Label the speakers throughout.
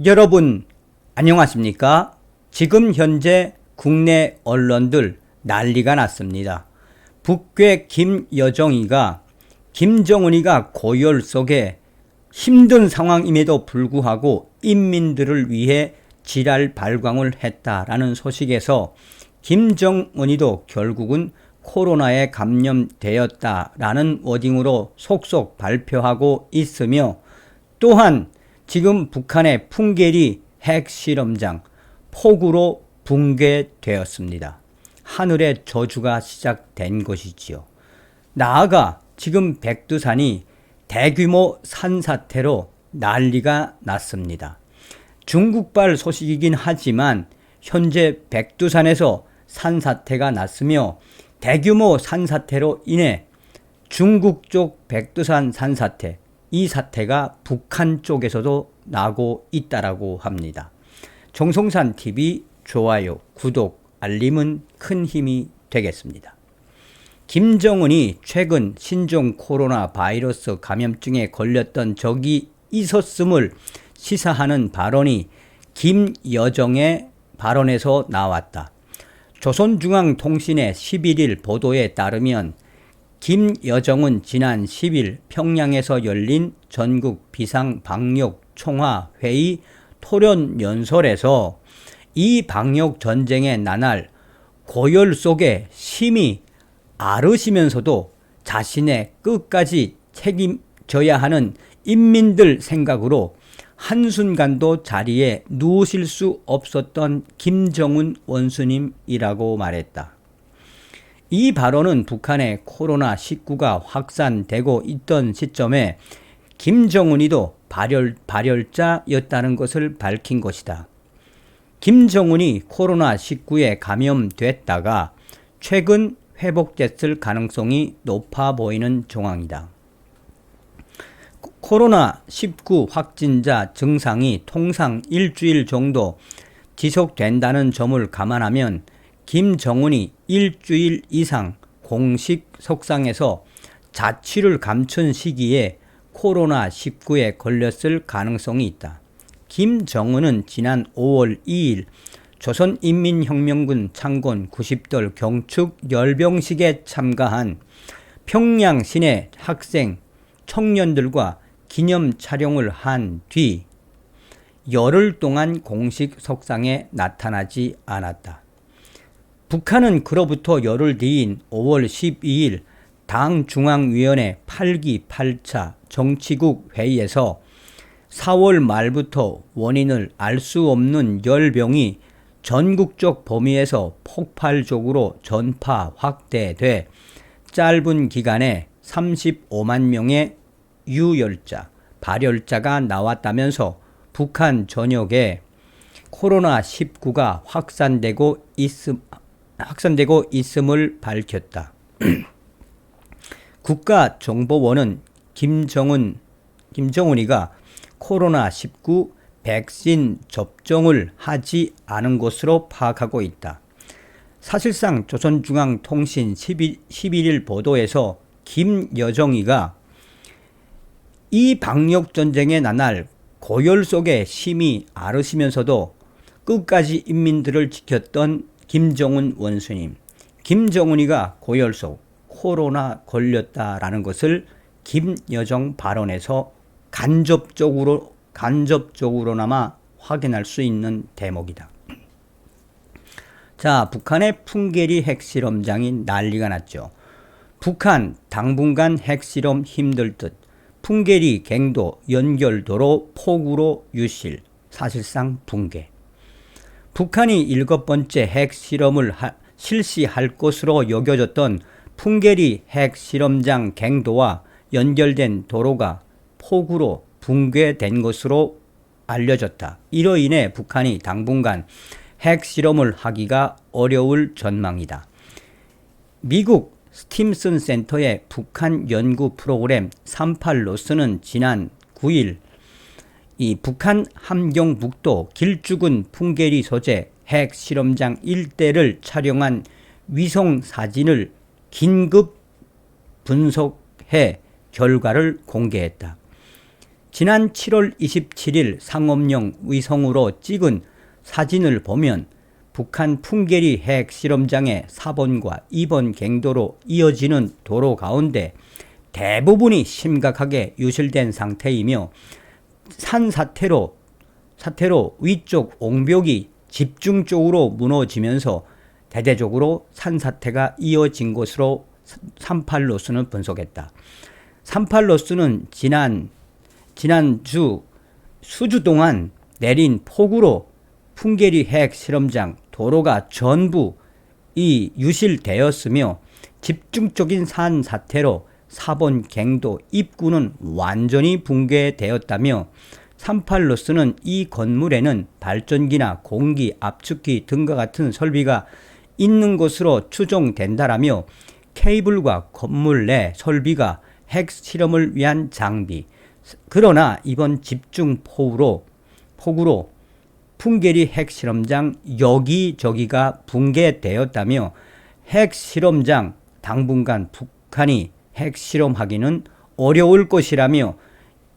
Speaker 1: 여러분 안녕하십니까? 지금 현재 국내 언론들 난리가 났습니다. 북괴 김여정이가 김정은이가 고열 속에 힘든 상황임에도 불구하고 인민들을 위해 지랄 발광을 했다라는 소식에서 김정은이도 결국은 코로나에 감염되었다라는 워딩으로 속속 발표하고 있으며, 또한 지금 북한의 풍계리 핵실험장 폭우로 붕괴되었습니다. 하늘의 저주가 시작된 것이지요. 나아가 지금 백두산이 대규모 산사태로 난리가 났습니다. 중국발 소식이긴 하지만 현재 백두산에서 산사태가 났으며, 대규모 산사태로 인해 중국 쪽 백두산 산사태, 이 사태가 북한 쪽에서도 나고 있다라고 합니다. 정성산TV 좋아요, 구독, 알림은 큰 힘이 되겠습니다. 김정은이 최근 신종 코로나 바이러스 감염증에 걸렸던 적이 있었음을 시사하는 발언이 김여정의 발언에서 나왔다. 조선중앙통신의 11일 보도에 따르면 김여정은 지난 10일 평양에서 열린 전국 비상방역총화회의 토론연설에서 이 방역전쟁의 나날 고열 속에 심히 앓으시면서도 자신의 끝까지 책임져야 하는 인민들 생각으로 한순간도 자리에 누우실 수 없었던 김정은 원수님이라고 말했다. 이 발언은 북한의 코로나19가 확산되고 있던 시점에 김정은이도 발열자였다는 것을 밝힌 것이다. 김정은이 코로나19에 감염됐다가 최근 회복됐을 가능성이 높아 보이는 정황이다. 코로나19 확진자 증상이 통상 일주일 정도 지속된다는 점을 감안하면 김정은이 일주일 이상 공식 석상에서 자취를 감춘 시기에 코로나19에 걸렸을 가능성이 있다. 김정은은 지난 5월 2일 조선인민혁명군 창건 90돌 경축 열병식에 참가한 평양 시내 학생, 청년들과 기념 촬영을 한 뒤 열흘 동안 공식 석상에 나타나지 않았다. 북한은 그로부터 열흘 뒤인 5월 12일 당 중앙위원회 8기 8차 정치국 회의에서 4월 말부터 원인을 알 수 없는 열병이 전국적 범위에서 폭발적으로 전파 확대돼 짧은 기간에 35만 명의 유열자, 발열자가 나왔다면서 북한 전역에 코로나19가 확산되고 있음을 밝혔다. 국가정보원은 김정은이가 코로나19 백신 접종을 하지 않은 것으로 파악하고 있다. 사실상 조선중앙통신 11일 보도에서 김여정이가 이 방역전쟁의 나날 고열 속에 심히 앓으시면서도 끝까지 인민들을 지켰던 김정은 원수님, 김정은이가 고열 속 코로나 걸렸다라는 것을 김여정 발언에서 간접적으로나마 확인할 수 있는 대목이다. 자, 북한의 풍계리 핵실험장이 난리가 났죠. 북한 당분간 핵실험 힘들 듯. 풍계리 갱도 연결도로 폭우로 유실, 사실상 붕괴. 북한이 7번째 핵실험을 실시할 것으로 여겨졌던 풍계리 핵실험장 갱도와 연결된 도로가 폭우로 붕괴된 것으로 알려졌다. 이로 인해 북한이 당분간 핵실험을 하기가 어려울 전망이다. 미국 스팀슨 센터의 북한 연구 프로그램 38로스는 지난 9일 이 북한 함경북도 길쭉은 풍계리 소재 핵실험장 일대를 촬영한 위성 사진을 긴급 분석해 결과를 공개했다. 지난 7월 27일 상업용 위성으로 찍은 사진을 보면 북한 풍계리 핵실험장의 4번과 2번 갱도로 이어지는 도로 가운데 대부분이 심각하게 유실된 상태이며 산사태로 위쪽 옹벽이 집중적으로 무너지면서 대대적으로 산사태가 이어진 것으로 38로스는 분석했다. 38로스는 지난주 수주 동안 내린 폭우로 풍계리 핵실험장 도로가 전부 유실되었으며 집중적인 산사태로 4번 갱도 입구는 완전히 붕괴되었다며 38로스는 이 건물에는 발전기나 공기 압축기 등과 같은 설비가 있는 것으로 추정된다라며 케이블과 건물 내 설비가 핵실험을 위한 장비, 그러나 이번 집중 폭우로 풍계리 핵실험장 여기저기가 붕괴되었다며 핵실험장 당분간 북한이 핵실험하기는 어려울 것이라며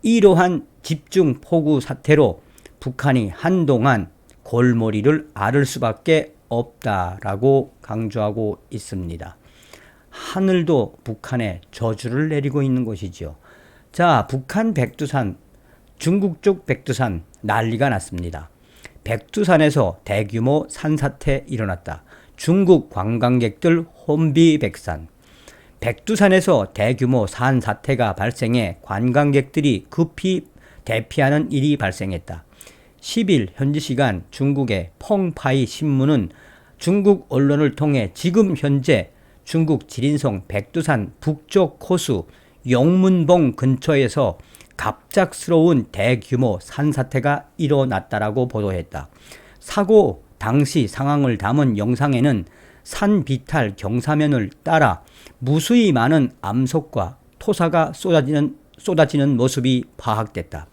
Speaker 1: 이러한 집중 폭우 사태로 북한이 한동안 골머리를 앓을 수밖에 없다라고 강조하고 있습니다. 하늘도 북한에 저주를 내리고 있는 것이죠. 자, 북한 백두산, 중국 쪽 백두산 난리가 났습니다. 백두산에서 대규모 산사태 일어났다. 중국 관광객들 혼비백산. 백두산에서 대규모 산사태가 발생해 관광객들이 급히 대피하는 일이 발생했다. 10일 현지 시간 중국의 펑파이 신문은 중국 언론을 통해 지금 현재 중국 지린성 백두산 북쪽 호수 영문봉 근처에서 갑작스러운 대규모 산사태가 일어났다라고 보도했다. 사고 당시 상황을 담은 영상에는 산 비탈 경사면을 따라 무수히 많은 암석과 토사가 쏟아지는 모습이 파악됐다.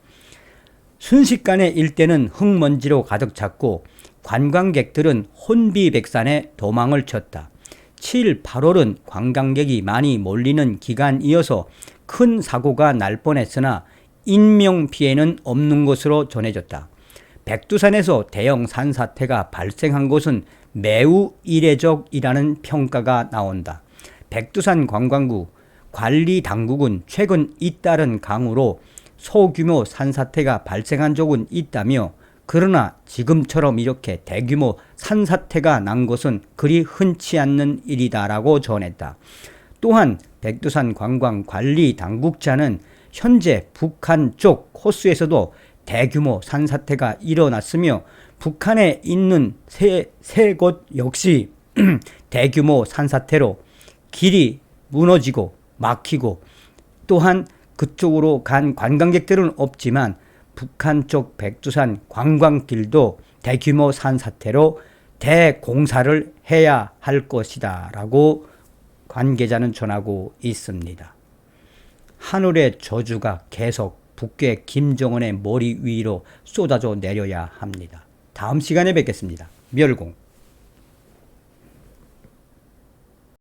Speaker 1: 순식간에 일대는 흙먼지로 가득 찼고 관광객들은 혼비백산에 도망을 쳤다. 7, 8월은 관광객이 많이 몰리는 기간이어서 큰 사고가 날 뻔했으나 인명피해는 없는 것으로 전해졌다. 백두산에서 대형 산사태가 발생한 것은 매우 이례적이라는 평가가 나온다. 백두산 관광구 관리당국은 최근 잇따른 강우로 소규모 산사태가 발생한 적은 있다며, 그러나 지금처럼 이렇게 대규모 산사태가 난 것은 그리 흔치 않는 일이다라고 전했다. 또한 백두산 관광관리당국자는 현재 북한 쪽 호수에서도 대규모 산사태가 일어났으며 북한에 있는 세 곳 역시 대규모 산사태로 길이 무너지고 막히고, 또한 그쪽으로 간 관광객들은 없지만 북한 쪽 백두산 관광길도 대규모 산사태로 대공사를 해야 할 것이다 라고 관계자는 전하고 있습니다. 하늘의 저주가 계속 북괴 김정은의 머리 위로 쏟아져 내려야 합니다. 다음 시간에 뵙겠습니다. 멸공.